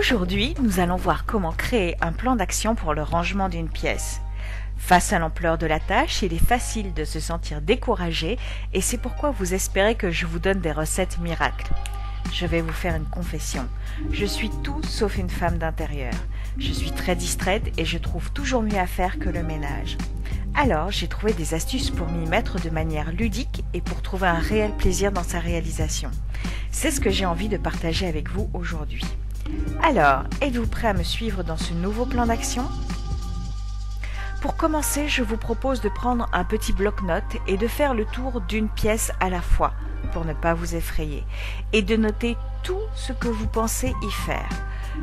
Aujourd'hui, nous allons voir comment créer un plan d'action pour le rangement d'une pièce. Face à l'ampleur de la tâche, il est facile de se sentir découragé et c'est pourquoi vous espérez que je vous donne des recettes miracles. Je vais vous faire une confession. Je suis tout sauf une femme d'intérieur. Je suis très distraite et je trouve toujours mieux à faire que le ménage. Alors, j'ai trouvé des astuces pour m'y mettre de manière ludique et pour trouver un réel plaisir dans sa réalisation. C'est ce que j'ai envie de partager avec vous aujourd'hui. Alors, êtes-vous prêt à me suivre dans ce nouveau plan d'action ? Pour commencer, je vous propose de prendre un petit bloc-notes et de faire le tour d'une pièce à la fois, pour ne pas vous effrayer, et de noter tout ce que vous pensez y faire.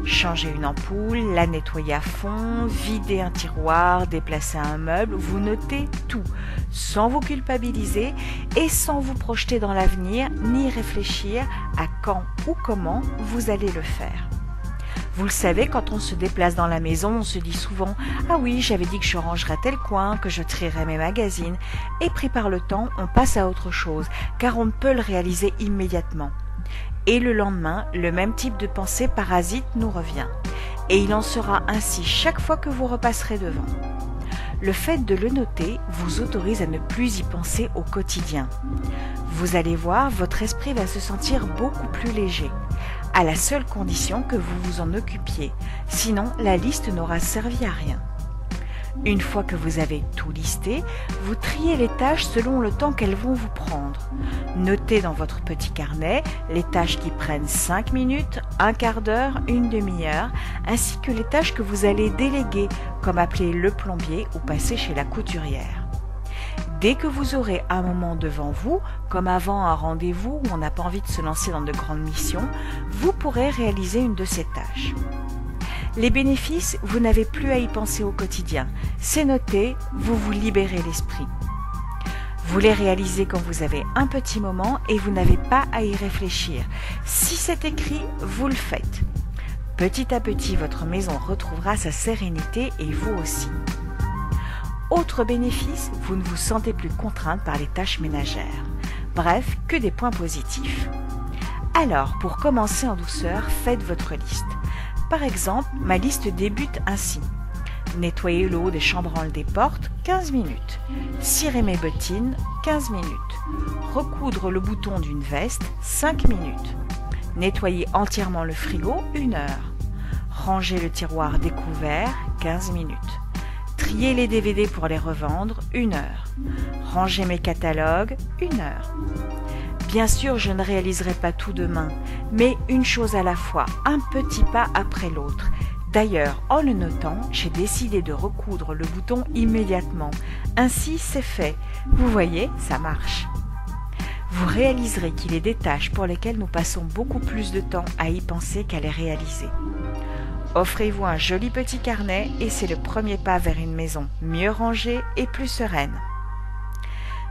Changer une ampoule, la nettoyer à fond, vider un tiroir, déplacer un meuble, vous notez tout, sans vous culpabiliser et sans vous projeter dans l'avenir, ni réfléchir à quand ou comment vous allez le faire. Vous le savez, quand on se déplace dans la maison, on se dit souvent « Ah oui, j'avais dit que je rangerais tel coin, que je trierais mes magazines » et pris par le temps, on passe à autre chose, car on ne peut le réaliser immédiatement. Et le lendemain, le même type de pensée parasite nous revient. Et il en sera ainsi chaque fois que vous repasserez devant. Le fait de le noter vous autorise à ne plus y penser au quotidien. Vous allez voir, votre esprit va se sentir beaucoup plus léger, à la seule condition que vous vous en occupiez, sinon la liste n'aura servi à rien. Une fois que vous avez tout listé, vous triez les tâches selon le temps qu'elles vont vous prendre. Notez dans votre petit carnet les tâches qui prennent 5 minutes, un quart d'heure, une demi-heure, ainsi que les tâches que vous allez déléguer, comme appeler le plombier ou passer chez la couturière. Dès que vous aurez un moment devant vous, comme avant un rendez-vous où on n'a pas envie de se lancer dans de grandes missions, vous pourrez réaliser une de ces tâches. Les bénéfices, vous n'avez plus à y penser au quotidien. C'est noté, vous vous libérez l'esprit. Vous les réalisez quand vous avez un petit moment et vous n'avez pas à y réfléchir. Si c'est écrit, vous le faites. Petit à petit, votre maison retrouvera sa sérénité et vous aussi. Autre bénéfice, vous ne vous sentez plus contrainte par les tâches ménagères. Bref, que des points positifs. Alors, pour commencer en douceur, faites votre liste. Par exemple, ma liste débute ainsi. Nettoyer le haut des chambranles des portes, 15 minutes. Cirer mes bottines, 15 minutes. Recoudre le bouton d'une veste, 5 minutes. Nettoyer entièrement le frigo, 1 heure. Ranger le tiroir découvert, 15 minutes. Trier les DVD pour les revendre, 1 heure. Ranger mes catalogues, 1 heure. Bien sûr, je ne réaliserai pas tout demain, mais une chose à la fois, un petit pas après l'autre. D'ailleurs, en le notant, j'ai décidé de recoudre le bouton immédiatement. Ainsi, c'est fait. Vous voyez, ça marche. Vous réaliserez qu'il est des tâches pour lesquelles nous passons beaucoup plus de temps à y penser qu'à les réaliser. Offrez-vous un joli petit carnet et c'est le premier pas vers une maison mieux rangée et plus sereine.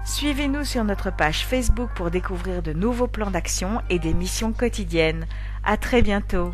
Suivez-nous sur notre page Facebook pour découvrir de nouveaux plans d'action et des missions quotidiennes. À très bientôt.